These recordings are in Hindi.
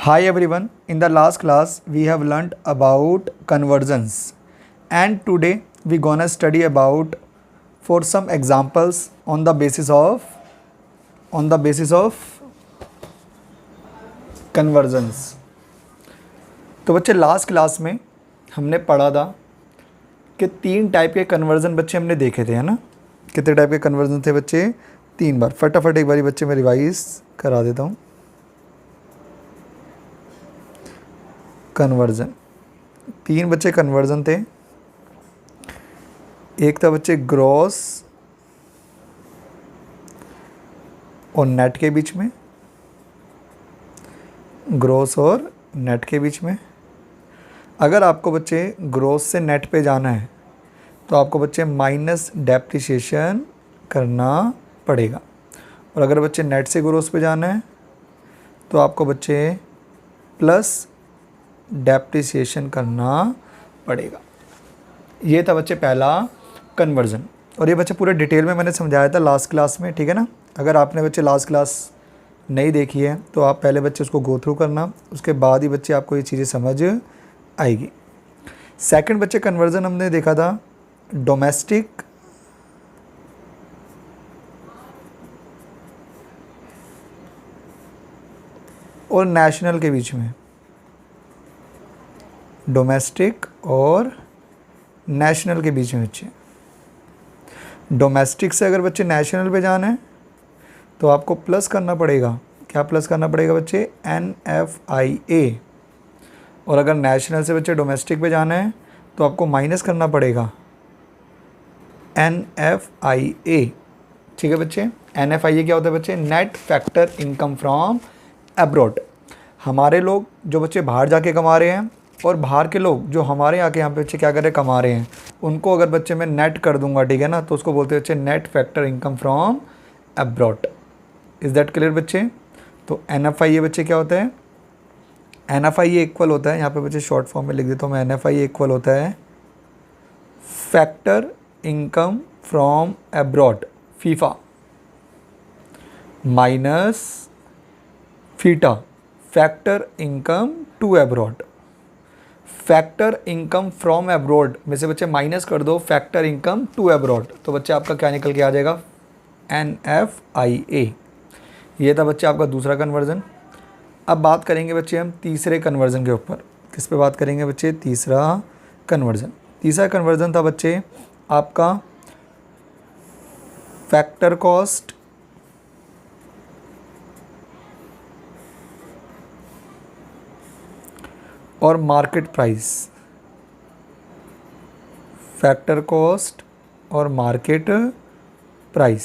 Hi everyone, in the last class we have learnt about conversions and today we gonna study about for some examples on the basis of conversions। तो बच्चे लास्ट क्लास में हमने पढ़ा था कि 3 टाइप के कन्वर्जन बच्चे हमने देखे थे, है ना। कितने टाइप के कन्वर्जन थे बच्चे? 3 बार। फटाफट एक बारी बच्चे मैं रिवाइज करा देता हूँ। कन्वर्जन 3 बच्चे कन्वर्जन थे। एक था बच्चे ग्रॉस और नेट के बीच में, ग्रॉस और नेट के बीच में। अगर आपको बच्चे ग्रॉस से नेट पे जाना है तो आपको बच्चे माइनस डेप्रिसिएशन करना पड़ेगा, और अगर बच्चे नेट से ग्रॉस पे जाना है तो आपको बच्चे प्लस डेप्रिसिएशन करना पड़ेगा। ये था बच्चे पहला कन्वर्जन, और ये बच्चे पूरे डिटेल में मैंने समझाया था लास्ट क्लास में, ठीक है ना। अगर आपने बच्चे लास्ट क्लास नहीं देखी है तो आप पहले बच्चे उसको गो थ्रू करना, उसके बाद ही बच्चे आपको ये चीज़ें समझ आएगी। सेकंड बच्चे कन्वर्जन हमने देखा था डोमेस्टिक और नेशनल के बीच में। डोमेस्टिक और नेशनल के बीच में बच्चे, डोमेस्टिक से अगर बच्चे नेशनल पे जाना है तो आपको प्लस करना पड़ेगा। क्या प्लस करना पड़ेगा बच्चे? NFIA। और अगर नेशनल से बच्चे डोमेस्टिक पे जाना है तो आपको माइनस करना पड़ेगा NFIA। ठीक है बच्चे। NFIA क्या होता है बच्चे? Net factor income from abroad. हमारे लोग जो बच्चे बाहर जाके कमा रहे हैं और बाहर के लोग जो हमारे यहाँ के यहाँ पे बच्चे क्या कर रहे हैं, कमा रहे हैं, उनको अगर बच्चे मैं नेट कर दूंगा, ठीक है ना, तो उसको बोलते हैं बच्चे net factor income from abroad. Is that clear बच्चे? तो NFIA बच्चे क्या होता है? NFIA इक्वल होता है, यहाँ पे बच्चे शॉर्ट फॉर्म में लिख देता हूँ मैं, NFIA इक्वल होता है factor income from abroad FIFA minus FITA factor income to abroad. Factor income from abroad में से बच्चे माइनस कर दो फैक्टर इनकम टू अब्रॉड, तो बच्चे आपका क्या निकल के आ जाएगा? NFIA। ये था बच्चे आपका दूसरा कन्वर्जन। अब बात करेंगे बच्चे हम तीसरे कन्वर्जन के ऊपर। किस पे बात करेंगे बच्चे? तीसरा कन्वर्जन। तीसरा कन्वर्जन था बच्चे आपका फैक्टर कॉस्ट और मार्केट प्राइस। फैक्टर कॉस्ट और मार्केट प्राइस।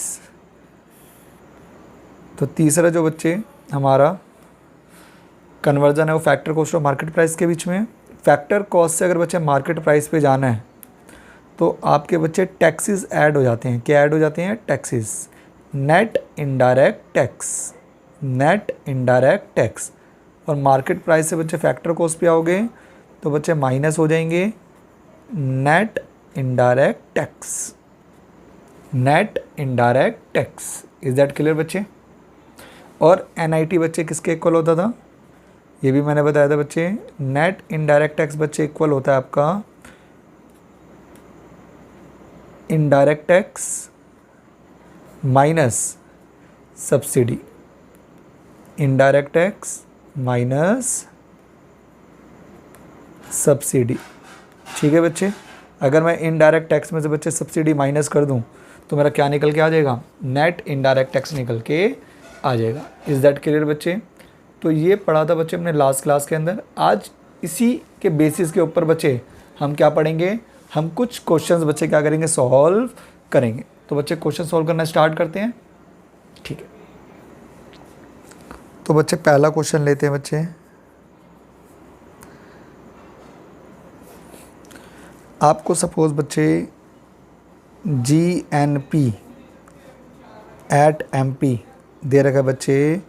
तो तीसरा जो बच्चे हमारा कन्वर्जन है वो फैक्टर कॉस्ट और मार्केट प्राइस के बीच में। फैक्टर कॉस्ट से अगर बच्चे मार्केट प्राइस पे जाना है तो आपके बच्चे टैक्सेस ऐड हो जाते हैं। क्या ऐड हो जाते हैं? Taxes. Net indirect tax, net indirect tax. और मार्केट प्राइस से बच्चे फैक्टर कॉस्ट पे आओगे तो बच्चे माइनस हो जाएंगे net indirect tax, net indirect tax. Is that clear बच्चे? और NIT बच्चे किसके इक्वल होता था? ये भी मैंने बताया था बच्चे, नेट इनडायरेक्ट टैक्स बच्चे इक्वल होता है आपका indirect tax minus subsidy. Indirect tax minus subsidy. ठीक है बच्चे। अगर मैं इनडायरेक्ट टैक्स में से बच्चे सब्सिडी माइनस कर दूं तो मेरा क्या निकल के आ जाएगा? नेट इनडायरेक्ट टैक्स निकल के आ जाएगा। इज़ दैट क्लियर बच्चे? तो ये पढ़ा था बच्चे हमने लास्ट क्लास के अंदर। आज इसी के बेसिस के ऊपर बच्चे हम क्या पढ़ेंगे? हम कुछ क्वेश्चंस बच्चे क्या करेंगे? सॉल्व करेंगे। तो बच्चे क्वेश्चन सॉल्व करना स्टार्ट करते हैं, ठीक है। तो बच्चे पहला क्वेश्चन लेते हैं बच्चे। आपको सपोज बच्चे GNP एट MP दे रखा है बच्चे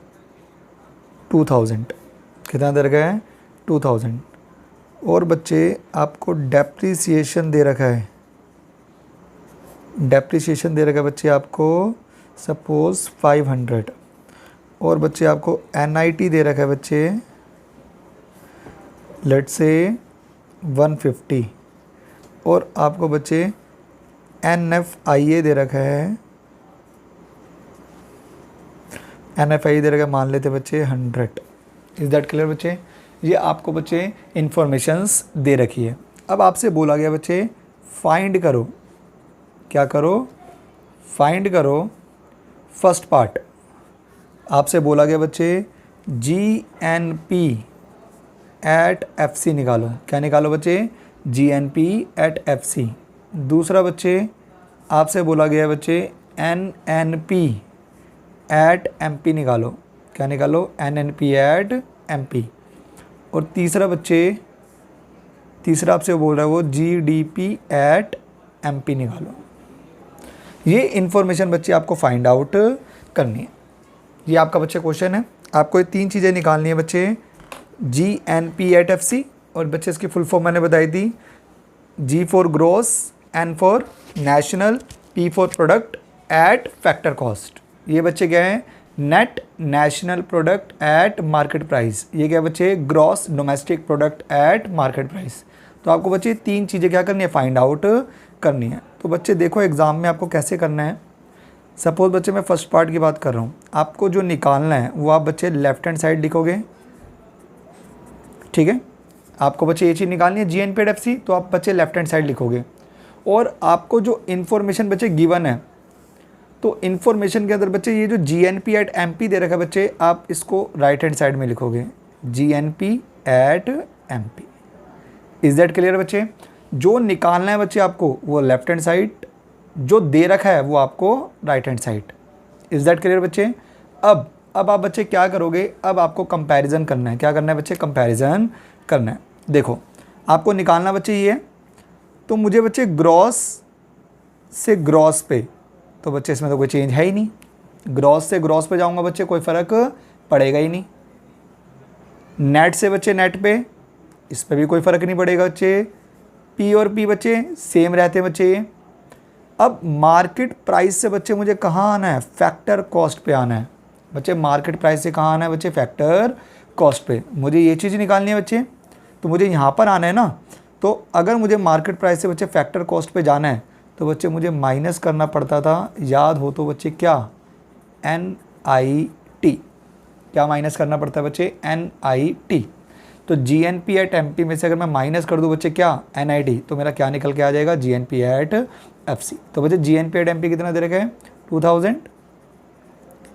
2000। कितना दे रखा है? 2000। और बच्चे आपको डेप्रिसिएशन दे रखा है, डेप्रिसिएशन दे रखा है बच्चे आपको सपोज 500। और बच्चे आपको NIT दे रखा है बच्चे लेट्स से 150 और आपको बच्चे NFIA दे रखा है, NFIA दे रखा है, मान लेते बच्चे 100। इज़ दैट क्लियर बच्चे? ये आपको बच्चे इंफॉर्मेशंस दे रखी है। अब आपसे बोला गया बच्चे फाइंड करो, क्या करो? फाइंड करो फर्स्ट पार्ट। आपसे बोला गया बच्चे GNP एट FC निकालो। क्या निकालो बच्चे? GNP at FC। दूसरा बच्चे आपसे बोला गया बच्चे NNP एट MP निकालो। क्या निकालो? NNP at MP। और तीसरा बच्चे, तीसरा आपसे बोल रहा है वो GDP एट MP निकालो। ये इन्फॉर्मेशन बच्चे आपको फाइंड आउट करनी है। ये आपका बच्चे क्वेश्चन है। आपको ये 3 चीज़ें निकालनी है बच्चे, GNP एट FC, और बच्चे इसकी फुल फॉर्म मैंने बताई थी, G for gross, N for national, P for product at factor cost. ये बच्चे क्या है? Net national product at market price. ये क्या बच्चे? Gross domestic product at market price. तो आपको बच्चे 3 चीज़ें क्या करनी है? फाइंड आउट करनी है। तो बच्चे देखो एग्ज़ाम में आपको कैसे करना है। सपोज बच्चे मैं फर्स्ट पार्ट की बात कर रहा हूँ, आपको जो निकालना है वो आप बच्चे लेफ्ट हैंड साइड लिखोगे, ठीक है? आपको बच्चे ये चीज़ निकालनी है GNP एट FC, तो आप बच्चे लेफ्ट हैंड साइड लिखोगे। और आपको जो इन्फॉर्मेशन बच्चे गिवन है, तो इन्फॉर्मेशन के अंदर बच्चे ये जो GNP एट MP दे रखा है बच्चे, आप इसको राइट हैंड साइड में लिखोगे, GNP at MP। Is that clear बच्चे? जो निकालना है बच्चे आपको वो लेफ्ट हैंड साइड, जो दे रखा है वो आपको right hand side. Is that clear बच्चे? अब आप बच्चे क्या करोगे? अब आपको कंपैरिजन करना है। क्या करना है बच्चे? कंपैरिजन करना है। देखो आपको निकालना बच्चे ये है, तो मुझे बच्चे ग्रॉस से ग्रॉस पे, तो बच्चे इसमें तो कोई चेंज है ही नहीं। ग्रॉस से ग्रॉस पे जाऊंगा बच्चे, कोई फ़र्क पड़ेगा ही नहीं। नेट से बच्चे नेट पे, इस पर भी कोई फ़र्क नहीं पड़ेगा बच्चे। P और P बच्चे सेम रहते हैं बच्चे। अब मार्केट प्राइस से बच्चे मुझे कहाँ आना है? फैक्टर कॉस्ट पे आना है बच्चे। मार्केट प्राइस से कहाँ आना है बच्चे? फैक्टर कॉस्ट पे। मुझे ये चीज़ निकालनी है बच्चे, तो मुझे यहाँ पर आना है ना। तो अगर मुझे मार्केट प्राइस से बच्चे फैक्टर कॉस्ट पे जाना है, तो बच्चे मुझे माइनस करना पड़ता था, याद हो तो बच्चे क्या? NIT। क्या माइनस करना पड़ता है बच्चे? NIT। तो GNP एट MP में से अगर मैं माइनस कर दूँ बच्चे क्या? NIT, तो मेरा क्या निकल के आ जाएगा? GNP at FC। तो बच्चे GNP एट MP कितना दे रखा है? 2000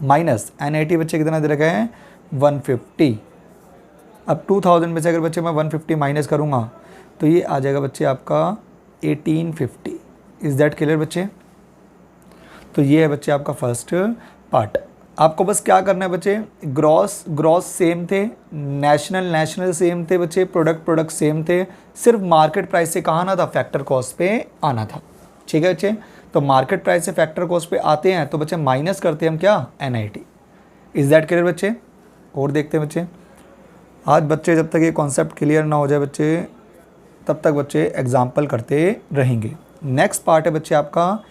माइनस NIT बच्चे कितना दे रखा है? 150। अब 2000 में से अगर बच्चे मैं 150 माइनस करूँगा तो ये आ जाएगा बच्चे आपका 1850। इज़ दैट क्लियर बच्चे? तो ये है बच्चे आपका फर्स्ट पार्ट। आपको बस क्या करना है बच्चे? ग्रॉस सेम थे, नेशनल सेम थे बच्चे, प्रोडक्ट सेम थे। सिर्फ मार्केट प्राइस से कहाँ आना था? फैक्टर कॉस्ट पे आना था। ठीक है बच्चे? तो मार्केट प्राइस से फैक्टर कॉस्ट पे आते हैं तो बच्चे माइनस करते हैं हम क्या? NIT। इज़ दैट क्लियर बच्चे? और देखते हैं बच्चे। आज बच्चे जब तक ये कॉन्सेप्ट क्लियर ना हो जाए बच्चे, तब तक बच्चे एग्जाम्पल करते रहेंगे। नेक्स्ट पार्ट है बच्चे आपका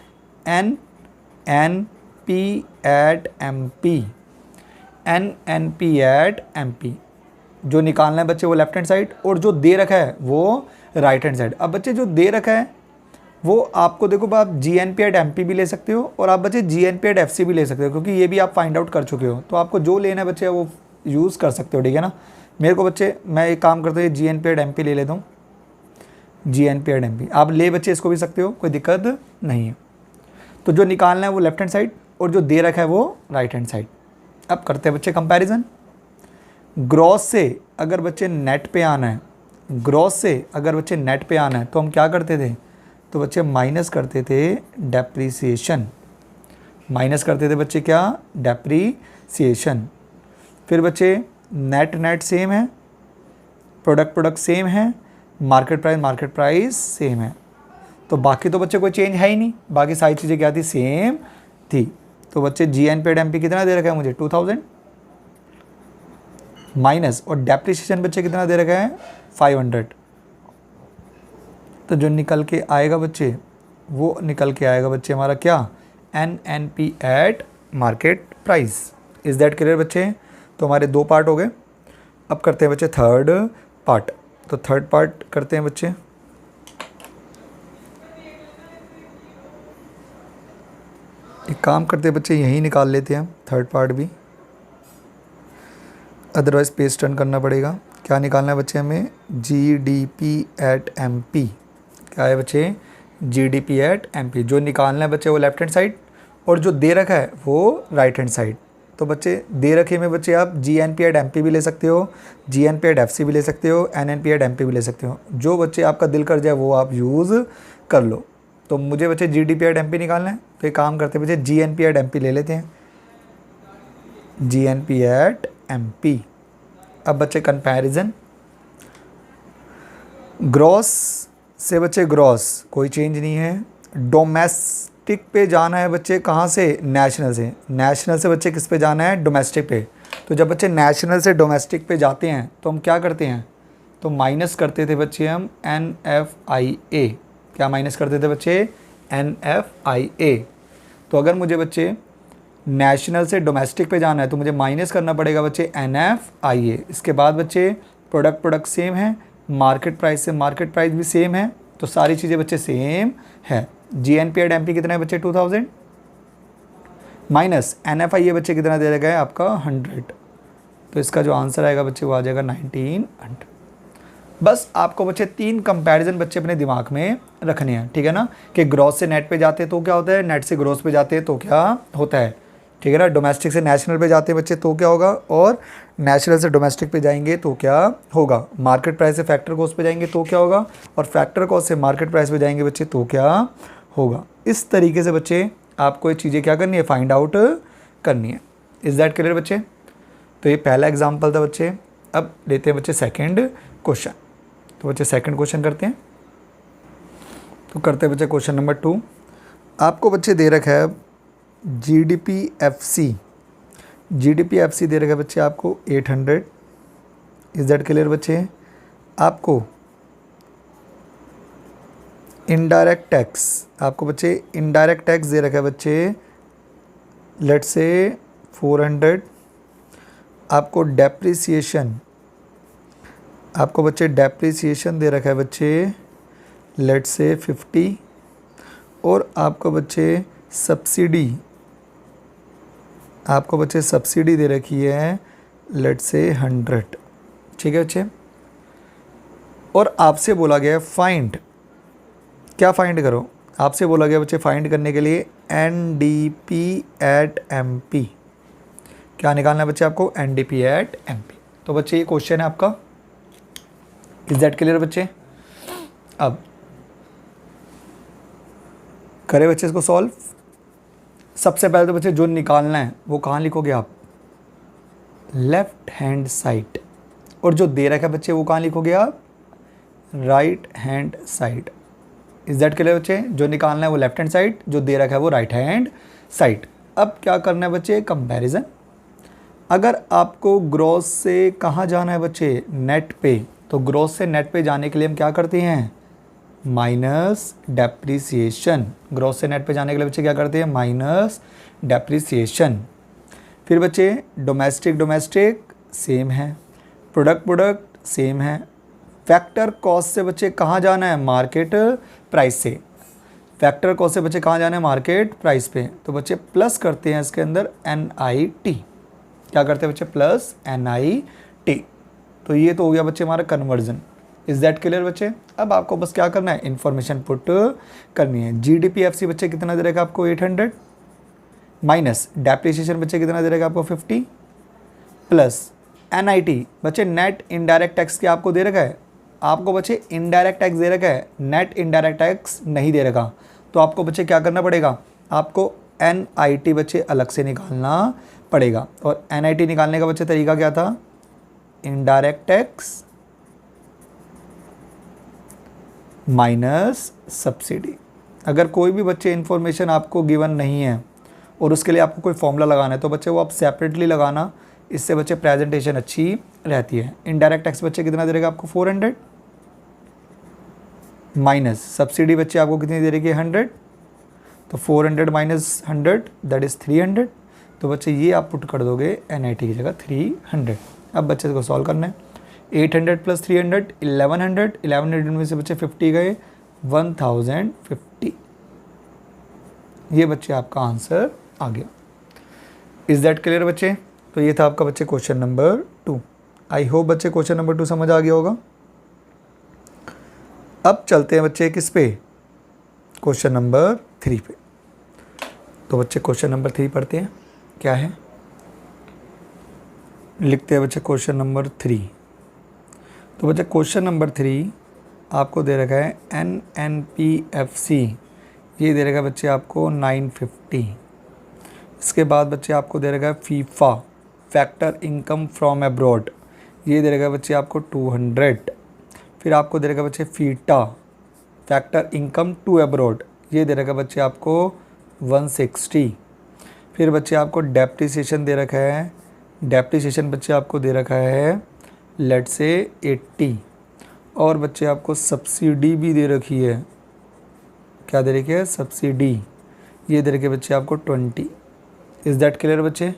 NNP at MP। NNP at MP जो निकालना है बच्चे वो लेफ्ट हैंड साइड, और जो दे रखा है वो राइट हैंड साइड। अब बच्चे जो दे रखा है वो आपको देखो, आप GNP एट MP भी ले सकते हो और आप बच्चे GNP एट FC भी ले सकते हो, क्योंकि ये भी आप फाइंड आउट कर चुके हो। तो आपको जो लेना है बच्चे वो यूज़ कर सकते हो, ठीक है ना। मेरे को बच्चे मैं एक काम करता हूँ, ये GNP एट MP ले लेता हूँ। GNP एट MP आप ले बच्चे इसको भी सकते हो, कोई दिक्कत नहीं है। तो जो निकालना है वो लेफ्ट हैंड साइड और जो दे रखा है वो राइट हैंड साइड। अब करते हैं बच्चे कंपैरिजन। ग्रॉस से अगर बच्चे नेट पे आना है, ग्रॉस से अगर बच्चे नेट पे आना है तो हम क्या करते थे? तो बच्चे माइनस करते थे डेप्रीसिएशन। माइनस करते थे बच्चे क्या? डेप्रीसिएशन। फिर बच्चे नेट सेम है, प्रोडक्ट सेम है, मार्केट प्राइस सेम है। तो बाकी तो बच्चे कोई चेंज है ही नहीं, बाकी सारी चीज़ें क्या थी? सेम थी। तो बच्चे GNP एट MP कितना दे रखा है मुझे? 2000 माइनस, और डेप्रिसिएशन बच्चे कितना दे रखा है? 500। तो जो निकल के आएगा बच्चे वो निकल के आएगा बच्चे हमारा क्या? NNP eight market price. Is that clear बच्चे? तो हमारे 2 पार्ट हो गए। अब करते हैं बच्चे थर्ड पार्ट। तो थर्ड पार्ट करते हैं बच्चे। एक काम करते हैं बच्चे, यहीं निकाल लेते हैं थर्ड पार्ट भी, अदरवाइज़ पेज टर्न करना पड़ेगा। क्या निकालना है बच्चे हमें? GDP at MP। क्या है बच्चे? GDP at MP। जो निकालना है बच्चे वो लेफ्ट हैंड साइड, और जो दे रखा है वो राइट हैंड साइड। तो बच्चे दे रखे में बच्चे आप GNP एट MP भी ले सकते हो, GNP एट FC भी ले सकते हो, NNP एट MP भी ले सकते हो। जो बच्चे आपका दिल कर जाए वो आप यूज़ कर लो। तो मुझे बच्चे GDP एट MP निकालना है, तो एक काम करते हैं बच्चे GNP एट MP ले लेते हैं, GNP एट MP। अब बच्चे कंपैरिजन, ग्रॉस से बच्चे ग्रॉस कोई चेंज नहीं है। डोमेस्टिक पे जाना है बच्चे, कहाँ से? नेशनल से। नेशनल से बच्चे किस पे जाना है? डोमेस्टिक पे। तो जब बच्चे नेशनल से डोमेस्टिक पे जाते हैं तो हम क्या करते हैं? तो माइनस करते थे बच्चे हम NFIA। क्या माइनस करते थे बच्चे? NFIA। तो अगर मुझे बच्चे नेशनल से डोमेस्टिक पे जाना है तो मुझे माइनस करना पड़ेगा बच्चे NFIA। इसके बाद बच्चे प्रोडक्ट सेम है, मार्केट प्राइस से मार्केट प्राइस भी सेम है, तो सारी चीज़ें बच्चे सेम है। GNP एट MP कितना है बच्चे? 2000 माइनस NFIA बच्चे कितना दे रखा है आपका? 100। तो इसका जो आंसर आएगा बच्चे वो आ जाएगा 1900। बस आपको बच्चे 3 कंपैरिजन बच्चे अपने दिमाग में रखने हैं, ठीक है ना? कि ग्रॉस से नेट पे जाते तो क्या होता है, नेट से ग्रॉस पे जाते हैं तो क्या होता है, ठीक है ना? डोमेस्टिक से नेशनल पे जाते हैं बच्चे तो क्या होगा, और नेशनल से डोमेस्टिक पे जाएंगे तो क्या होगा, मार्केट प्राइस से फैक्टर कॉस्ट पे जाएंगे तो क्या होगा, और फैक्टर कॉस्ट से मार्केट प्राइस पे जाएंगे बच्चे तो क्या होगा। इस तरीके से बच्चे आपको ये चीज़ें क्या करनी है? फाइंड आउट करनी है। इज़ दैट क्लियर बच्चे? तो ये पहला एग्जाम्पल था बच्चे। अब लेते हैं बच्चे सेकेंड क्वेश्चन। तो बच्चे सेकंड क्वेश्चन करते हैं। तो करते हैं बच्चे क्वेश्चन नंबर 2। आपको बच्चे दे रखा है GDP FC दे रखा है बच्चे आपको 800। इज दैट क्लियर बच्चे? आपको इनडायरेक्ट टैक्स दे रखा है बच्चे लेट्स से 400। आपको डेप्रिसिएशन दे रखा है बच्चे लेट्स से 50, और आपको बच्चे सब्सिडी दे रखी है लेट्स से 100, ठीक है बच्चे? और आपसे बोला गया है फाइंड, क्या फाइंड करो? आपसे बोला गया बच्चे फाइंड करने के लिए NDP एट MP। क्या निकालना है बच्चे आपको? NDP at MP। तो बच्चे ये क्वेश्चन है आपका। इज दैट क्लियर बच्चे? अब करें बच्चे इसको सॉल्व। सबसे पहले तो बच्चे जो निकालना है वो कहाँ लिखोगे आप? Left hand side. और जो दे रखा है बच्चे वो कहाँ लिखोगे आप? Right hand side. Is that clear बच्चे? जो निकालना है वो लेफ्ट हैंड साइड, जो दे रखा है वो राइट हैंड साइड। अब क्या करना है बच्चे? कंपैरिजन। अगर आपको ग्रॉस से कहाँ जाना है बच्चे? नेट पे। तो ग्रॉस से नेट पे जाने के लिए हम क्या करते हैं? Minus depreciation. ग्रॉस से नेट पे जाने के लिए बच्चे क्या करते हैं? Minus depreciation. फिर बच्चे डोमेस्टिक सेम है, प्रोडक्ट सेम है। फैक्टर कॉस्ट से बच्चे कहाँ जाना है? मार्केट प्राइस से। फैक्टर कॉस्ट से बच्चे कहाँ जाना है? मार्केट प्राइस पे। तो बच्चे प्लस करते हैं इसके अंदर NIT। क्या करते हैं बच्चे? Plus NIT। तो ये तो हो गया बच्चे हमारा कन्वर्जन। इज दैट क्लियर बच्चे? अब आपको बस क्या करना है? इन्फॉर्मेशन पुट करनी है। GDP FC बच्चे कितना दे रहेगा आपको? 800 माइनस डेप्रिसिएशन बच्चे कितना दे रहेगा आपको? 50 प्लस NIT बच्चे नेट इनडायरेक्ट टैक्स क्या आपको दे रखा है? आपको बच्चे इनडायरेक्ट टैक्स दे रखा है, नेट इनडायरेक्ट टैक्स नहीं दे रखा। तो आपको बच्चे क्या करना पड़ेगा? आपको NIT बच्चे अलग से निकालना पड़ेगा। और NIT निकालने का बच्चे तरीका क्या था? Indirect tax minus subsidy. अगर कोई भी बच्चे इन्फॉर्मेशन आपको गिवन नहीं है और उसके लिए आपको कोई फॉर्मूला लगाना है तो बच्चे वो आप सेपरेटली लगाना, इससे बच्चे प्रेजेंटेशन अच्छी रहती है। इनडायरेक्ट टैक्स बच्चे कितना दे रहेगा आपको? 400 माइनस सब्सिडी बच्चे आपको कितनी दे रहेगी? 100। तो 400 माइनस 100 दैट इज़ 300। तो बच्चे ये आप पुट कर दोगे NIT की जगह 300। अब बच्चे को सॉल्व करना है। 800 प्लस 300 1100, 1100 में से बच्चे 50 गए, 1050। ये बच्चे आपका आंसर आ गया। इज़ दैट क्लियर बच्चे? तो ये था आपका बच्चे क्वेश्चन नंबर 2। आई होप बच्चे क्वेश्चन नंबर 2 समझ आ गया होगा। अब चलते हैं बच्चे किस पे, क्वेश्चन नंबर 3 पे। तो बच्चे क्वेश्चन नंबर 3 पढ़ते हैं, क्या है, लिखते हैं बच्चे क्वेश्चन नंबर 3। तो बच्चे क्वेश्चन नंबर 3 आपको दे रखा है NNPFC, ये दे रखा है बच्चे आपको 950। इसके बाद बच्चे आपको दे रखा है FIFA factor income from abroad, ये दे रखा है बच्चे आपको 200। फिर आपको दे रखा है बच्चे FITA factor income to abroad, ये दे रखा है बच्चे आपको 160। फिर बच्चे आपको डेप्रिसिएशन दे रखा है, डेप्रिसिएशन बच्चे आपको दे रखा है लेट से 80। और बच्चे आपको सब्सिडी भी दे रखी है, क्या दे रखी है, सब्सिडी, ये दे रखी है बच्चे आपको 20। इज़ दैट क्लियर बच्चे?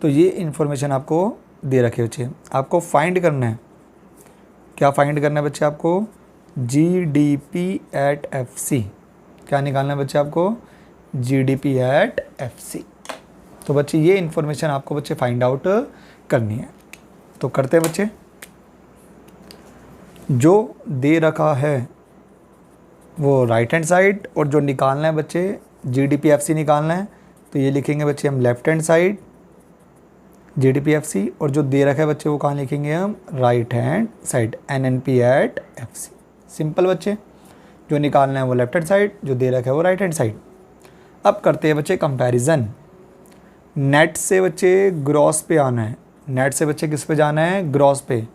तो ये इन्फॉर्मेशन आपको दे रखे बच्चे, आपको फाइंड करना है, क्या फाइंड करना है बच्चे आपको, GDP एट FC, क्या निकालना है बच्चे आपको, GDP एट FC। तो बच्चे ये इन्फॉर्मेशन आपको बच्चे फाइंड आउट करनी है। तो करते हैं बच्चे, जो दे रखा है वो राइट हैंड साइड, और जो निकालना है बच्चे GDP FC निकालना है, तो ये लिखेंगे बच्चे हम left hand side GDP FC, और जो दे रखा है बच्चे वो कहाँ लिखेंगे हम, right hand side NNP at FC। Simple बच्चे, जो निकालना है वो लेफ्ट हैंड साइड, जो दे रखा है वो राइट हैंड साइड। अब करते हैं बच्चे कंपैरिजन। नेट से बच्चे ग्रॉस पे आना है, नेट से बच्चे किस पे जाना है, ग्रॉस पे,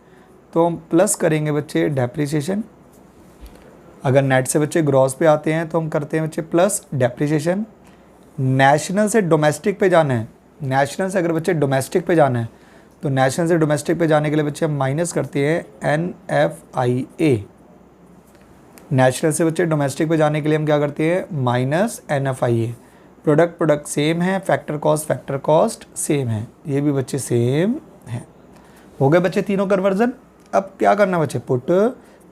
तो हम प्लस करेंगे बच्चे डेप्रिसिएशन। अगर नेट से बच्चे ग्रॉस पे आते हैं तो हम करते हैं बच्चे प्लस डेप्रिसिएशन। नेशनल से डोमेस्टिक पे जाना है, नेशनल से अगर बच्चे डोमेस्टिक पे जाना है तो नेशनल से डोमेस्टिक पे जाने के लिए बच्चे हम माइनस करते हैं NFIA। नेशनल से बच्चे डोमेस्टिक पे जाने के लिए हम क्या करते हैं, माइनस NFIA। प्रोडक्ट सेम है, फैक्टर कॉस्ट सेम है, ये भी बच्चे सेम है। हो गए बच्चे तीनों कन्वर्जन। अब क्या करना है बच्चे, पुट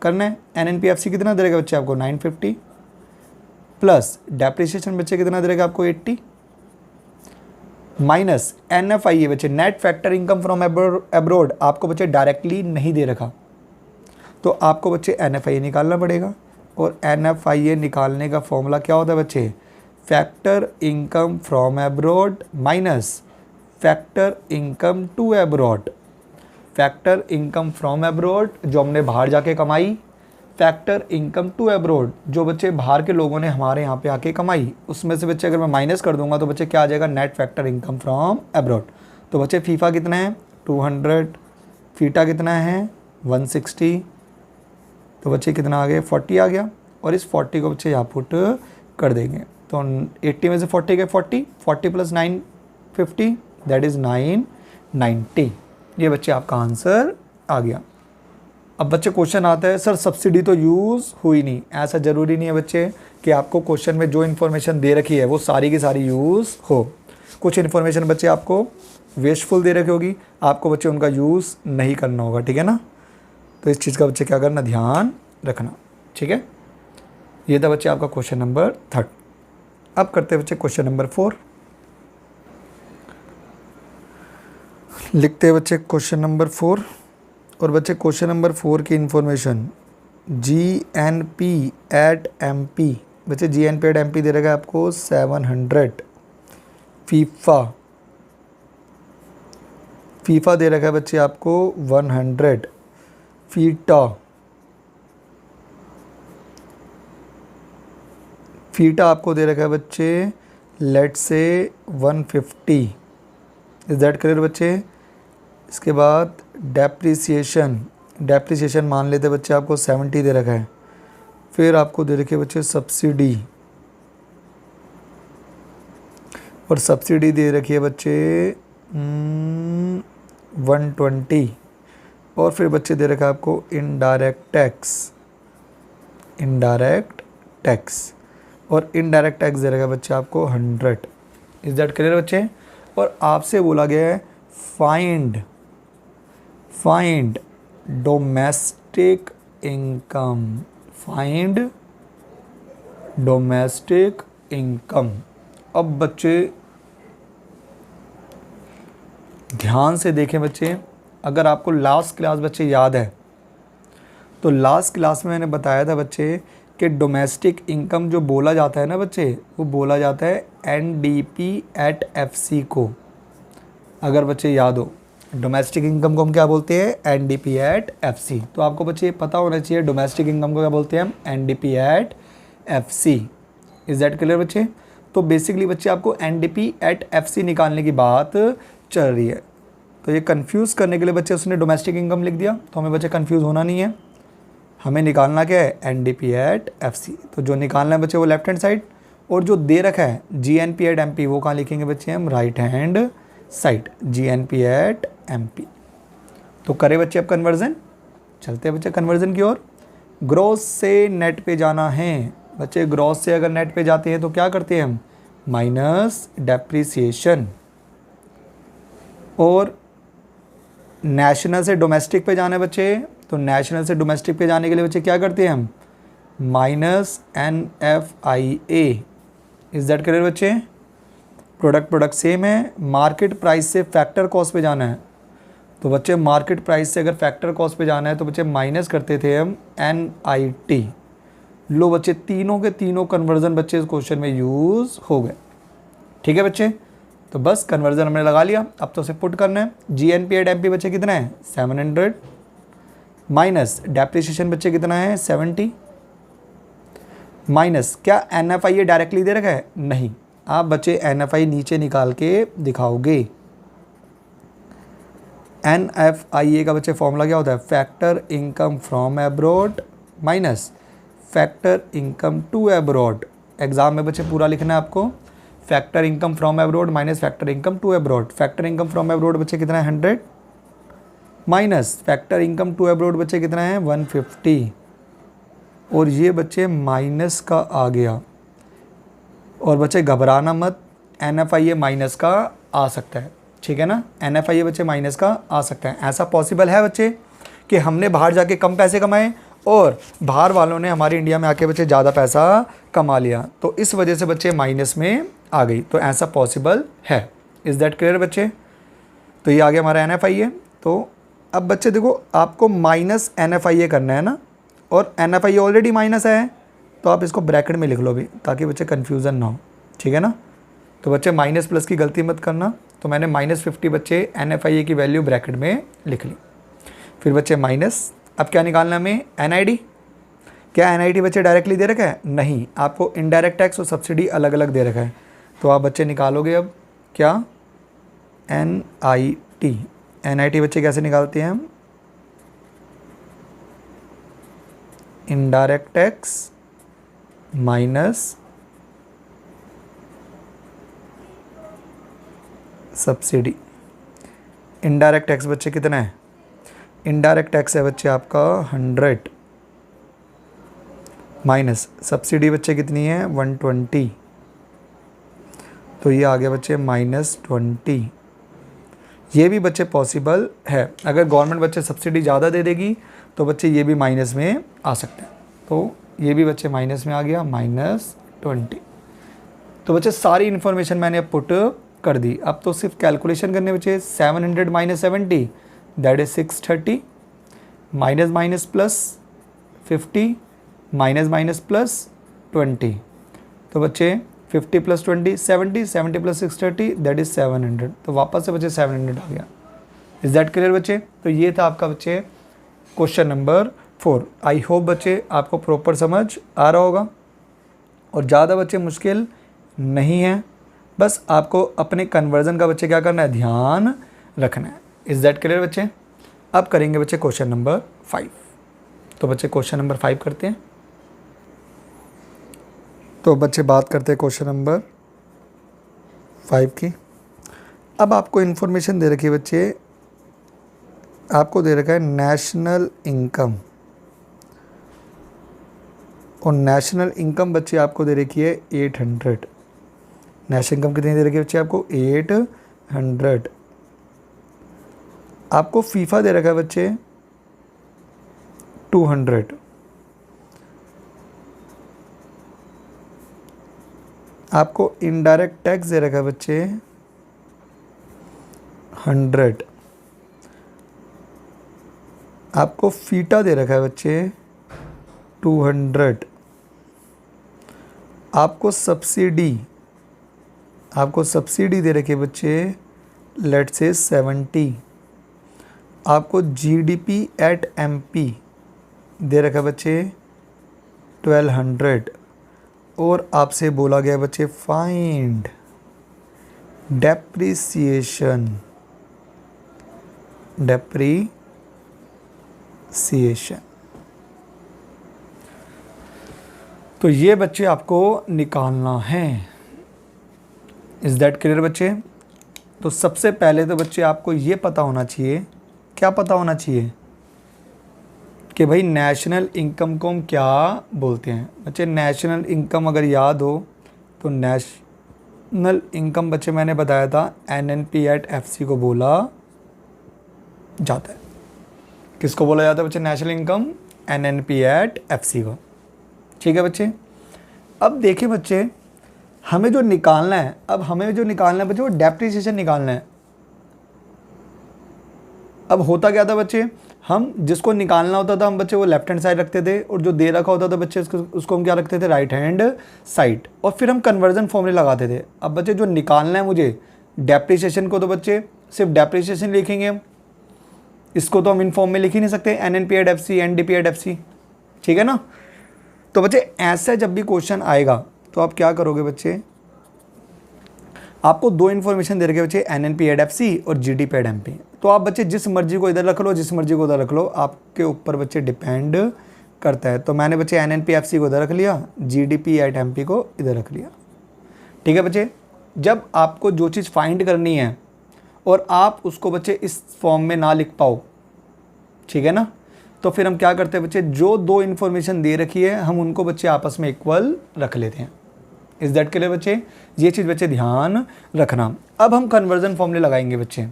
करना है। NNPFC कितना दे देगा बच्चे आपको 950, प्लस डेप्रिसिएशन बच्चे कितना दे देगा आपको 80, माइनस NFIA बच्चे net factor income from abroad आपको बच्चे डायरेक्टली नहीं दे रखा, तो आपको बच्चे NFIA निकालना पड़ेगा। और NFIA निकालने का फॉर्मूला क्या होता है बच्चे, factor income from abroad minus factor income to abroad. Factor income from abroad जो हमने बाहर जाके कमाई, फैक्टर इनकम टू अब्रॉड जो बच्चे बाहर के लोगों ने हमारे यहाँ पे आके कमाई, उसमें से बच्चे अगर मैं माइनस कर दूंगा तो बच्चे क्या आ जाएगा, net factor income from abroad. तो बच्चे फीफा कितना है 200, फीटा कितना है 160, तो बच्चे कितना आ गया 40 आ गया। और इस 40 को बच्चे यहाँ पुट कर देंगे, तो 80 में से 40 गए 40 प्लस 950 दैट इज़ 990। ये बच्चे आपका आंसर आ गया। अब बच्चे क्वेश्चन आता है सर सब्सिडी तो यूज़ हुई नहीं, ऐसा ज़रूरी नहीं है बच्चे कि आपको क्वेश्चन में जो इन्फॉर्मेशन दे रखी है वो सारी की सारी यूज़ हो। कुछ इन्फॉर्मेशन बच्चे आपको वेस्टफुल दे रखी होगी, आपको बच्चे उनका यूज़ नहीं करना होगा, ठीक है ना। तो इस चीज़ का बच्चे क्या करना, ध्यान रखना, ठीक है। ये था बच्चे आपका क्वेश्चन नंबर 3। अब करते हैं बच्चे क्वेश्चन नंबर 4। लिखते हैं बच्चे क्वेश्चन नंबर 4। और बच्चे क्वेश्चन नंबर 4 की इंफॉर्मेशन GNP एट MP, बच्चे GNP एट MP दे रहेगा आपको 700। फीफा दे रखा है बच्चे आपको 100। फीटा आपको दे रखा है बच्चे लेट से 150। इज दैट क्लियर बच्चे। इसके बाद डेप्रिसिएशन मान लेते बच्चे आपको 70 दे रखा है। फिर आपको दे रखे बच्चे सब्सिडी, और सब्सिडी दे रखी है बच्चे 120। और फिर बच्चे दे रखा है आपको इनडायरेक्ट टैक्स, और इनडायरेक्ट टैक्स दे रखा है बच्चे आपको 100। इज दैट क्लियर बच्चे। और आपसे बोला गया है find domestic income, find domestic income. अब बच्चे ध्यान से देखें बच्चे, अगर आपको लास्ट क्लास बच्चे याद है तो लास्ट क्लास में मैंने बताया था बच्चे कि डोमेस्टिक इनकम जो बोला जाता है ना बच्चे, वो बोला जाता है NDP एट FC को। अगर बच्चे याद हो, डोमेस्टिक इनकम को हम क्या बोलते हैं? NDP at FC। तो आपको बच्चे पता होना चाहिए डोमेस्टिक इनकम को क्या बोलते हैं हम? NDP at FC। Is that clear बच्चे? तो बेसिकली बच्चे आपको NDP एट FC निकालने की बात चल रही है। तो ये कंफ्यूज करने के लिए बच्चे उसने डोमेस्टिक इनकम लिख दिया, तो हमें बच्चे कंफ्यूज होना नहीं है। हमें निकालना क्या है? NDP at FC। तो जो निकालना है बच्चे वो लेफ्ट हैंड साइड, और जो दे रखा है GNP एट MP वो कहाँ लिखेंगे बच्चे हम? Right hand side, GNP at MP। तो करें बच्चे अब कन्वर्जन, चलते हैं बच्चे कन्वर्जन की ओर। ग्रॉस से नेट पे जाना है बच्चे, ग्रॉस से अगर नेट पे जाते हैं तो क्या करते हैं हम? Minus depreciation. और नेशनल से डोमेस्टिक पे जाना है बच्चे, तो नेशनल से डोमेस्टिक पे जाने के लिए बच्चे क्या करते हैं हम? Minus NFIA। Is that clear बच्चे? प्रोडक्ट सेम है। मार्केट प्राइस से फैक्टर कॉस्ट पे जाना है, तो बच्चे मार्केट प्राइस से अगर फैक्टर कॉस्ट पे जाना है तो बच्चे माइनस करते थे हम NIT। लो बच्चे, तीनों के तीनों कन्वर्जन बच्चे इस क्वेश्चन में यूज़ हो गए। ठीक है बच्चे, तो बस कन्वर्जन हमने लगा लिया, अब तो उसे पुट करना है। GNP एट MP बच्चे कितना है? 700 माइनस डेप्रिसिएशन बच्चे कितना है? 70 माइनस क्या NFIA डायरेक्टली दे रखा है? नहीं, आप बच्चे NFI नीचे निकाल के दिखाओगे। NFIA का बच्चे फॉर्मूला क्या होता है? Factor income from abroad minus factor income to abroad. Exam में बच्चे पूरा लिखना है आपको। Factor income from abroad minus factor income to abroad. Factor income from abroad बच्चे कितना है? 100 minus factor income to abroad बच्चे कितना है? 150। और ये बच्चे माइनस का आ गया। और बच्चे घबराना मत, NFIA माइनस का आ सकता है, ठीक है ना? NFIA बच्चे माइनस का आ सकता है। ऐसा पॉसिबल है बच्चे कि हमने बाहर जाके कम पैसे कमाए और बाहर वालों ने हमारे इंडिया में आके बच्चे ज़्यादा पैसा कमा लिया, तो इस वजह से बच्चे माइनस में आ गई। तो ऐसा पॉसिबल है। इज़ दैट क्लियर बच्चे? तो ये आ गया हमारा NFIA। तो अब बच्चे देखो, आपको माइनस NFIA करना है ना, और NFIA ऑलरेडी माइनस है, तो आप इसको ब्रैकेट में लिख लो भी, ताकि बच्चे कन्फ्यूज़न ना हो, ठीक है ना? तो बच्चे माइनस प्लस की गलती मत करना। तो मैंने -50 बच्चे NFIA की वैल्यू ब्रैकेट में लिख ली। फिर बच्चे माइनस, अब क्या निकालना हमें? NID। क्या NID बच्चे डायरेक्टली दे रखा है? नहीं, आपको इनडायरेक्ट टैक्स और सब्सिडी अलग अलग दे रखा है। तो आप बच्चे निकालोगे अब क्या? NIT। NIT बच्चे कैसे निकालते हैं हम? Indirect tax minus subsidy. Indirect tax बच्चे कितना है? इनडायरेक्ट टैक्स है बच्चे आपका 100 माइनस सब्सिडी बच्चे कितनी है? 120। तो ये आ गया बच्चे -20। ये भी बच्चे पॉसिबल है। अगर गवर्नमेंट बच्चे सब्सिडी ज़्यादा दे देगी तो बच्चे ये भी माइनस में आ सकते हैं। तो ये भी बच्चे माइनस में आ गया, -20। तो बच्चे सारी इन्फॉर्मेशन मैंने पुट कर दी। अब तो सिर्फ कैलकुलेशन करने बच्चे। 700 minus 70 that is 630, minus minus plus 50, minus minus plus 20। तो बच्चे 50 प्लस 20 70, 70 प्लस 630 दैट इज 700। तो वापस से बच्चे 700 आ गया। इज दैट क्लियर बच्चे? तो ये था आपका बच्चे क्वेश्चन नंबर 4। आई होप बच्चे आपको प्रॉपर समझ आ रहा होगा और ज़्यादा बच्चे मुश्किल नहीं है। बस आपको अपने कन्वर्जन का बच्चे क्या करना है? ध्यान रखना है। इज दैट क्लियर बच्चे? अब करेंगे बच्चे क्वेश्चन नंबर 5। तो बच्चे क्वेश्चन नंबर 5 करते हैं। तो बच्चे बात करते हैं क्वेश्चन नंबर 5 की। अब आपको इन्फॉर्मेशन दे रखी है बच्चे, आपको दे रखा है नेशनल इनकम, और नेशनल इनकम बच्चे आपको दे रखी है 800। नेशनल इनकम कितनी दे रखी है बच्चे आपको? 800। आपको फीफा दे रखा है बच्चे 200, आपको इनडायरेक्ट टैक्स दे रखा है बच्चे 100, आपको फीटा दे रखा है बच्चे 200, आपको सब्सिडी दे रखी है बच्चे लेट से 70, आपको जीडीपी एट एमपी दे रखा है बच्चे 1200, और आपसे बोला गया बच्चे फाइंड डेप्रिसिएशन। तो ये बच्चे आपको निकालना है। इज़ दैट क्लियर बच्चे? तो सबसे पहले तो बच्चे आपको ये पता होना चाहिए, क्या पता होना चाहिए कि भाई नेशनल इनकम को हम क्या बोलते हैं। बच्चे नेशनल इनकम अगर याद हो तो नेशनल इनकम बच्चे मैंने बताया था एनएनपी एट एफसी को बोला जाता है। किसको बोला जाता है बच्चे? National income NNP at FC को। ठीक है बच्चे, अब देखिए बच्चे हमें जो निकालना है, बच्चे वो डेप्रिसिएशन निकालना है। अब होता क्या था बच्चे, हम जिसको निकालना होता था हम बच्चे वो लेफ्ट हैंड साइड रखते थे, और जो दे रखा होता था बच्चे उसको हम क्या रखते थे? राइट हैंड साइड, और फिर हम कन्वर्जन फॉर्मूले लगाते थे। अब बच्चे जो निकालना है मुझे डेप्रिसिएशन को, तो बच्चे सिर्फ डेप्रिसिएशन लिखेंगे हम, इसको तो हम इन फॉर्म में लिख ही नहीं सकते, NNP at FC, NDP at FC. ठीक है ना? तो बच्चे ऐसा जब भी क्वेश्चन आएगा तो आप क्या करोगे बच्चे, आपको दो इन्फॉर्मेशन दे रखे बच्चे एनएनपी एट एफसी और जीडीपी एट एमपी। तो आप बच्चे जिस मर्जी को इधर रख लो, जिस मर्जी को उधर रख लो, आपके ऊपर बच्चे डिपेंड करता है। तो मैंने बच्चे एनएनपी एफसी को इधर रख लिया, जीडीपी एट एमपी को इधर रख लिया। ठीक है बच्चे, जब आपको जो चीज़ फाइंड करनी है और आप उसको बच्चे इस फॉर्म में ना लिख पाओ, ठीक है ना, तो फिर हम क्या करते हैं बच्चे, जो दो इन्फॉर्मेशन दे रखी है हम उनको बच्चे आपस में इक्वल रख लेते हैं। इस दैट के लिए बच्चे ये चीज़ बच्चे ध्यान रखना। अब हम कन्वर्जन फॉर्मूले लगाएंगे बच्चे।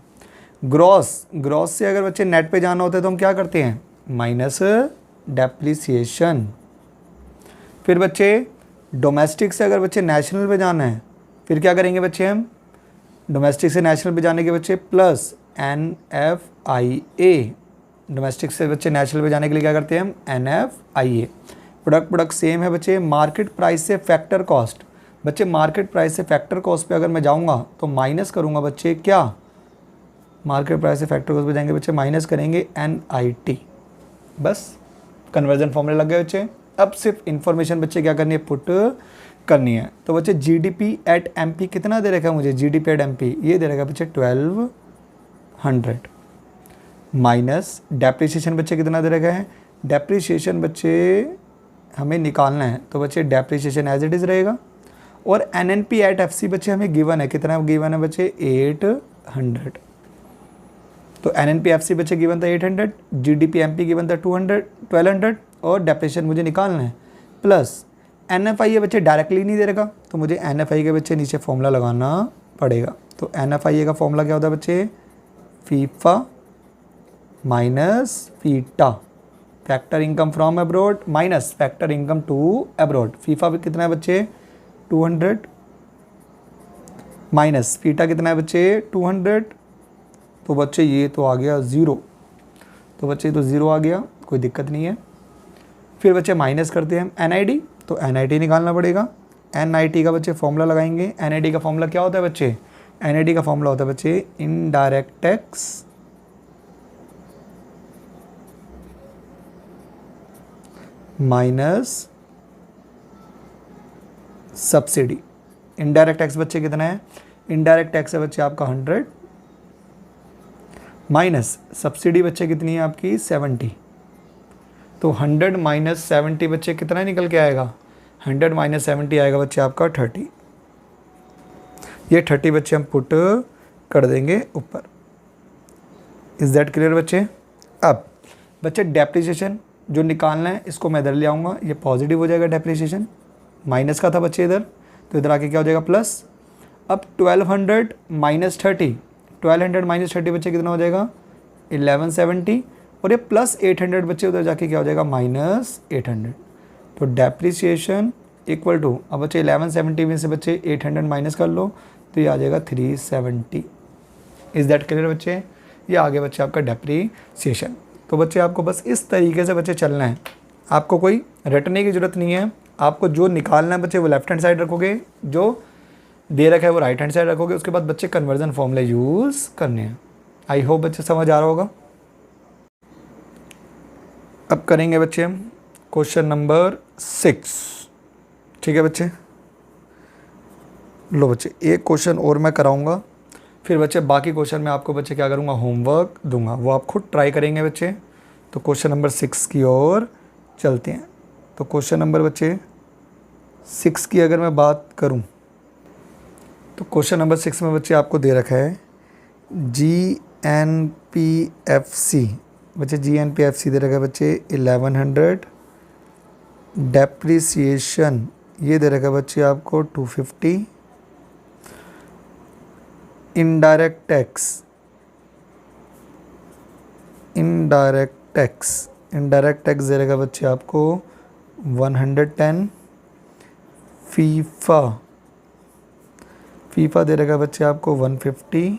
ग्रॉस से अगर बच्चे नेट पे जाना होता है तो हम क्या करते हैं? Minus depreciation. फिर बच्चे डोमेस्टिक से अगर बच्चे नेशनल पे जाना है फिर क्या करेंगे बच्चे, हम डोमेस्टिक से नेशनल पे जाने के बच्चे प्लस NFIA। डोमेस्टिक से बच्चे नेशनल पे जाने के लिए क्या करते हैं हम? NFIA। प्रोडक्ट सेम है बच्चे। मार्केट प्राइस से फैक्टर कॉस्ट, बच्चे मार्केट प्राइस से फैक्टर कॉस्ट पे अगर मैं जाऊंगा तो माइनस करूंगा बच्चे क्या? मार्केट प्राइस से फैक्टर कॉस्ट पे जाएंगे बच्चे माइनस करेंगे NIT। बस कन्वर्जन फॉर्मूले लग गए बच्चे। अब सिर्फ इन्फॉर्मेशन बच्चे क्या करनी है? पुट करनी है। तो बच्चे जीडीपी एट एमपी कितना दे रखा है मुझे? जीडीपी एट एमपी ये दे रखा है बच्चे 1200 माइनस डेप्रिसिएशन बच्चे कितना दे रखा है? डेप्रिसिएशन बच्चे हमें निकालना है तो बच्चे डेप्रिसिएशन एज इट इज़ रहेगा। और एनएनपी एट एफसी बच्चे हमें गिवन है, कितना गिवन है बच्चे? 800। तो एनएनपी एफसी बच्चे गिवन था 800, जीडीपी एमपी गिवन था 1200, और डेप्रिसिएशन मुझे निकालना है। प्लस एनएफआईए बच्चे डायरेक्टली नहीं दे रखा तो मुझे एनएफआई के बच्चे नीचे फॉर्मूला लगाना पड़ेगा। तो एनएफआईए का फॉर्मूला क्या होता है बच्चे? FIFA minus FITA, factor income from abroad minus factor income to abroad. FIFA भी कितना है बच्चे? 200 माइनस फीटा कितना है बच्चे? 200। तो बच्चे ये तो आ गया 0, तो बच्चे तो 0 आ गया, कोई दिक्कत नहीं है। फिर बच्चे माइनस करते हैं हम NID, तो NID निकालना पड़ेगा। NIT का बच्चे फॉर्मूला लगाएंगे। NID का फॉर्मूला क्या होता है बच्चे? NID का फॉर्मूला होता है बच्चे indirect tax minus subsidy. Indirect tax बच्चे कितना है? इनडायरेक्ट टैक्स है बच्चे आपका 100 माइनस सब्सिडी बच्चे कितनी है आपकी? 70। तो 100 माइनस 70 बच्चे कितना निकल के आएगा? 100 माइनस 70 आएगा बच्चे आपका 30। ये 30 बच्चे हम पुट कर देंगे ऊपर। इज दैट क्लियर बच्चे? अब बच्चे डेप्रिसिएशन जो निकालना है इसको मैं इधर ले आऊँगा, ये पॉजिटिव हो जाएगा डेप्रिसिएशन, माइनस का था बच्चे इधर, तो इधर आके क्या हो जाएगा? प्लस। अब 1200 माइनस 30, 1200 माइनस 30 बच्चे कितना हो जाएगा? 1170 और ये प्लस 800 बच्चे उधर जाके क्या हो जाएगा माइनस 800। तो डेप्रिसिएशन इक्वल टू, अब बच्चे 1170 में से बच्चे 800 माइनस कर लो तो ये आ जाएगा 370। इज़ दैट क्लियर बच्चे? ये आगे बच्चे आपका डेप्रिसिएशन। तो बच्चे आपको बस इस तरीके से बच्चे चलना है, आपको कोई रटने की ज़रूरत नहीं है। आपको जो निकालना है बच्चे वो लेफ्ट हैंड साइड रखोगे, जो दे रखा है वो राइट हैंड साइड रखोगे, उसके बाद बच्चे कन्वर्जन फॉर्मूले यूज़ करने हैं। आई होप बच्चे समझ आ रहा होगा। अब करेंगे बच्चे हम क्वेश्चन नंबर 6। ठीक है बच्चे, लो बच्चे एक क्वेश्चन और मैं कराऊंगा, फिर बच्चे बाकी क्वेश्चन में आपको बच्चे क्या करूंगा, होमवर्क दूंगा, वो आप खुद ट्राई करेंगे बच्चे। तो क्वेश्चन नंबर 6 की ओर चलते हैं। तो क्वेश्चन नंबर बच्चे 6 की अगर मैं बात करूं तो क्वेश्चन नंबर 6 में बच्चे आपको दे रखा है GNPFC। बच्चे GNPFC दे रखा है बच्चे 1100, डेप्रिसिएशन ये दे रखा है बच्चे आपको 250, इनडायरेक्ट टैक्स दे रखा है बच्चे आपको 110, फीफा दे रखा है बच्चे आपको 150,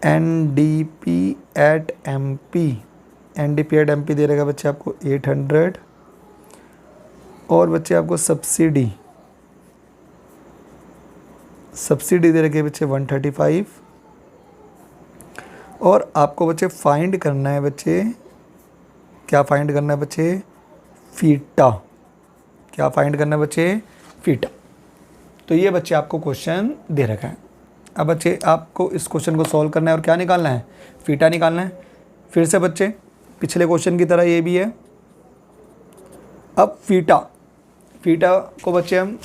NDP एट MP दे रखा है बच्चे आपको 800, और बच्चे आपको सब्सिडी दे रखी है बच्चे 135, और आपको बच्चे फाइंड करना है बच्चे, क्या फाइंड करना है बच्चे, फीटा। क्या फाइंड करना है बच्चे, फीटा। तो ये बच्चे आपको क्वेश्चन दे रखा है। अब बच्चे आपको इस क्वेश्चन को सॉल्व करना है और क्या निकालना है, फीटा निकालना है। फिर से बच्चे पिछले क्वेश्चन की तरह ये भी है। अब फीटा को बच्चे हम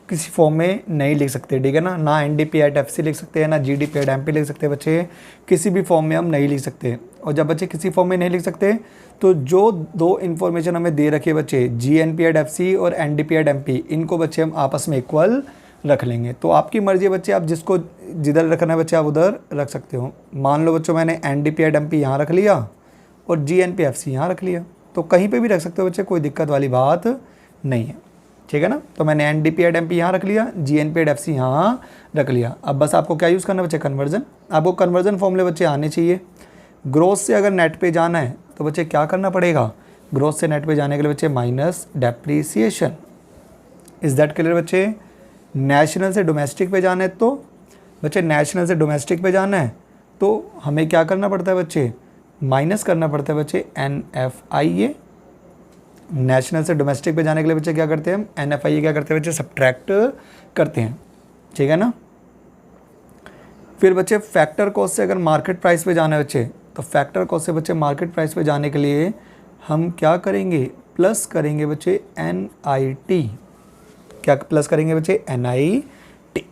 किसी फॉर्म में नहीं लिख सकते, ठीक है ना NDP एट FC लिख सकते हैं, ना GDP एट MP लिख सकते हैं बच्चे, किसी भी फॉर्म में हम नहीं लिख सकते। और जब बच्चे किसी फॉर्म में नहीं लिख सकते तो जो दो इन्फॉर्मेशन हमें दे रखी है बच्चे, GNP एट FC और NDP एट MP, इनको बच्चे हम आपस में इक्वल रख लेंगे। तो आपकी मर्जी है बच्चे, आप जिसको जिधर रखना है बच्चे आप उधर रख सकते हो। मान लो बच्चों मैंने NDP एट MP यहाँ रख लिया और GNP FC यहाँ रख लिया, तो कहीं पे भी रख सकते हो बच्चे, कोई दिक्कत वाली बात नहीं है, ठीक है ना। तो मैंने NDP एट MP यहाँ रख लिया, GNP एट FC यहाँ रख लिया। अब बस आपको क्या यूज़ करना है बच्चे, कन्वर्जन। आपको कन्वर्जन फॉर्मूले बच्चे आने चाहिए। ग्रोथ से अगर नेट पे जाना है तो बच्चे क्या करना पड़ेगा, ग्रोथ से नेट पे जाने के लिए बच्चे minus depreciation. Is that clear बच्चे? नेशनल से डोमेस्टिक पे जाना है तो बच्चे, नेशनल से डोमेस्टिक पे जाना है तो हमें क्या करना पड़ता है बच्चे, माइनस करना पड़ता है बच्चे NFIA। नेशनल से डोमेस्टिक पे जाने के लिए बच्चे क्या करते हैं हम, NFIA क्या करते हैं बच्चे, सब्ट्रैक्ट करते हैं, ठीक है ना। फिर बच्चे फैक्टर कॉस्ट से अगर मार्केट प्राइस पे जाना है बच्चे, तो फैक्टर कॉस्ट से बच्चे मार्केट प्राइस पे जाने के लिए हम क्या करेंगे, प्लस करेंगे बच्चे NIT। क्या प्लस करेंगे बच्चे, NIT।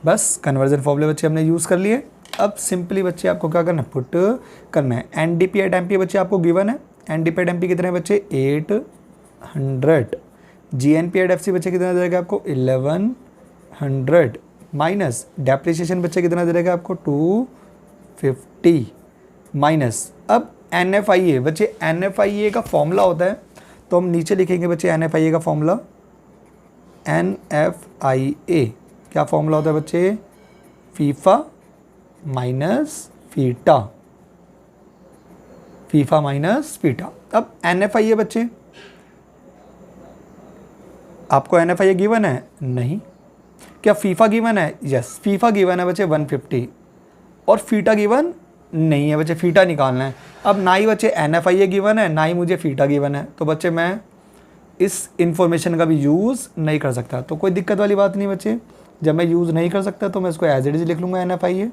बस कन्वर्जन फॉर्मूले बच्चे हमने यूज़ कर लिए। अब सिंपली बच्चे आपको क्या करना है, पुट करना है। NDP एट MP बच्चे आपको गिवन है, NDP एट MP कितने बच्चे 800, GNP एट FC बच्चे कितना दे देगा आपको 1100, माइनस डेप्रिसिएशन बच्चे कितना दे देगा आपको 250, माइनस अब NFIA बच्चे, NFIA का फॉर्मूला होता है तो हम नीचे लिखेंगे बच्चे NFIA का फॉर्मूला, NFIA क्या फॉर्मूला होता है बच्चे, FIFA minus FITA, FIFA minus FITA. अब NFIA बच्चे, आपको NFIA गिवन है, नहीं। क्या फीफा गिवन है, यस फीफा गिवन है बच्चे 150, और फीटा गिवन नहीं है बच्चे, फीटा निकालना है। अब ना ही बच्चे NFIA गिवन है, ना ही मुझे फीटा गिवन है, तो बच्चे मैं इस इंफॉर्मेशन का भी यूज़ नहीं कर सकता। तो कोई दिक्कत वाली बात नहीं बच्चे, जब मैं यूज़ नहीं कर सकता तो मैं इसको एज इट इज़ लिख लूँगा NFIA,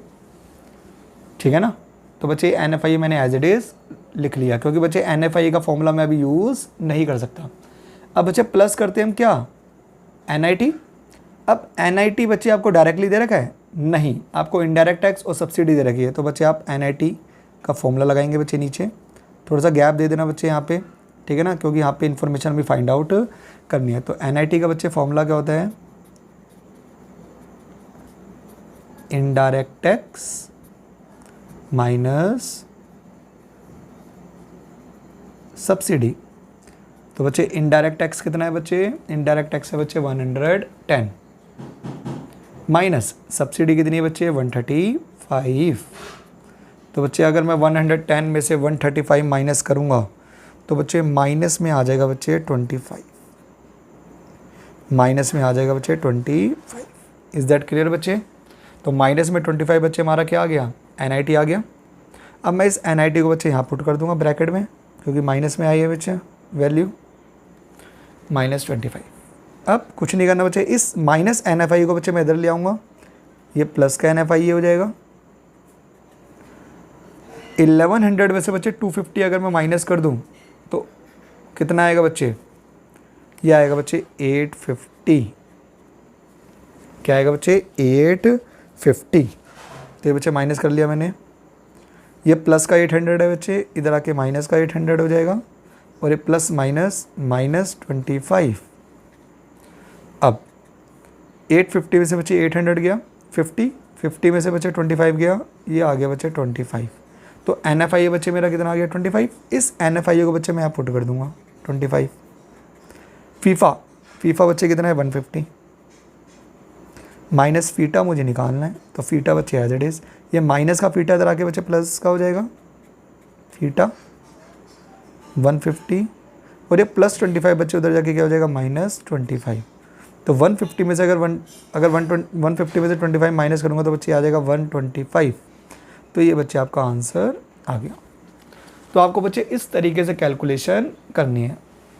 ठीक है ना। तो बच्चे NFIA मैंने एज इट इज़ लिख लिया, क्योंकि बच्चे NFIA का फॉर्मूला मैं अभी यूज़ नहीं कर सकता। अब बच्चे प्लस करते हैं हम क्या, NIT। अब NIT बच्चे आपको डायरेक्टली दे रखा है, नहीं, आपको इनडायरेक्ट टैक्स और सब्सिडी दे रखी है। तो बच्चे आप NIT का फॉर्मूला लगाएंगे बच्चे नीचे, थोड़ा सा गैप दे देना बच्चे यहाँ पे, ठीक है ना, क्योंकि यहाँ पे इन्फॉर्मेशन भी फाइंड आउट करनी है। तो NIT का बच्चे फॉर्मूला क्या होता है, इनडायरेक्ट टैक्स माइनस सब्सिडी। तो बच्चे इनडायरेक्ट टैक्स कितना है बच्चे, इनडायरेक्ट टैक्स है बच्चे 110 माइनस सब्सिडी कितनी है बच्चे 135। तो बच्चे अगर मैं 110 में से 135 माइनस करूँगा तो बच्चे माइनस में आ जाएगा बच्चे 25, माइनस में आ जाएगा बच्चे 25। इज़ दैट क्लियर बच्चे। तो माइनस में 25 बच्चे हमारा क्या आ गया, NIT आ गया। अब मैं इस NIT को बच्चे यहाँ पुट कर दूंगा ब्रैकेट में, क्योंकि माइनस में आई है बच्चे वैल्यू -25। अब कुछ नहीं करना बच्चे, इस माइनस NFI को बच्चे मैं इधर ले आऊँगा, ये प्लस का NFI ये हो जाएगा। 1100 में से बच्चे 250 अगर मैं माइनस कर दूँ तो कितना आएगा बच्चे, ये आएगा बच्चे 850। क्या आएगा बच्चे 850। तो ये बच्चे माइनस कर लिया मैंने, ये प्लस का 800 है बच्चे, इधर आके माइनस का 800 हो जाएगा, और ये प्लस माइनस -25। अब 850 में से बच्चे 800 गया 50 में से बच्चे 25 गया, ये आ गया बच्चे 25। तो NFI बच्चे मेरा कितना आ गया 25। इस NFI को बच्चे मैं यहाँ पुट कर दूंगा 25। फीफा बच्चे कितना है 150 माइनस फीटा मुझे निकालना है, तो फीटा बच्चे एज इट इज़, ये माइनस का फीटा इधर आके बच्चे प्लस का हो जाएगा फीटा 150, और ये +25 बच्चे उधर जाके क्या हो जाएगा -25। तो 150 में से अगर 150 में से 25 माइनस करूँगा तो बच्चे आ जाएगा 125। तो ये बच्चे आपका आंसर आ गया। तो आपको बच्चे इस तरीके से कैलकुलेशन करनी है,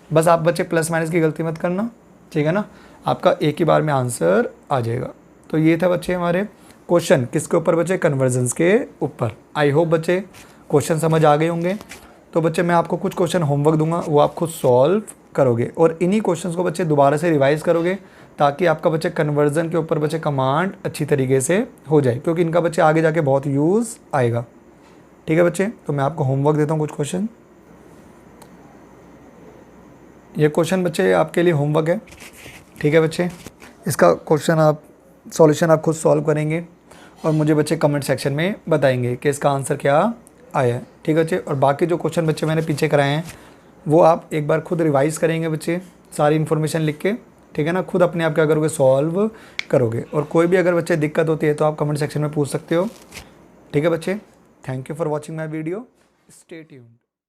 बस आप बच्चे प्लस माइनस की गलती मत करना, ठीक है ना, आपका एक ही बार में आंसर आ जाएगा। तो ये था बच्चे हमारे क्वेश्चन, किसके ऊपर बच्चे, कन्वर्जन्स के ऊपर। आई होप बच्चे क्वेश्चन समझ आ गए होंगे। तो बच्चे मैं आपको कुछ क्वेश्चन होमवर्क दूंगा, वो आप खुद सॉल्व करोगे, और इन्हीं क्वेश्चंस को बच्चे दोबारा से रिवाइज करोगे, ताकि आपका बच्चे कन्वर्जन के ऊपर बच्चे कमांड अच्छी तरीके से हो जाए, क्योंकि इनका बच्चे आगे जाके बहुत यूज़ आएगा। ठीक है बच्चे, तो मैं आपको होमवर्क देता हूँ कुछ क्वेश्चन। ये क्वेश्चन बच्चे आपके लिए होमवर्क है, ठीक है बच्चे। इसका क्वेश्चन आप सॉल्यूशन आप खुद सॉल्व करेंगे और मुझे बच्चे कमेंट सेक्शन में बताएंगे कि इसका आंसर क्या आया है, ठीक है बच्चे। और बाकी जो क्वेश्चन बच्चे मैंने पीछे कराए हैं वो आप एक बार खुद रिवाइज़ करेंगे बच्चे, सारी इन्फॉर्मेशन लिख के, ठीक है ना, खुद अपने आप क्या करोगे, सॉल्व करोगे। और कोई भी अगर बच्चे दिक्कत होती है तो आप कमेंट सेक्शन में पूछ सकते हो, ठीक है बच्चे। Thank you for watching my video, stay tuned.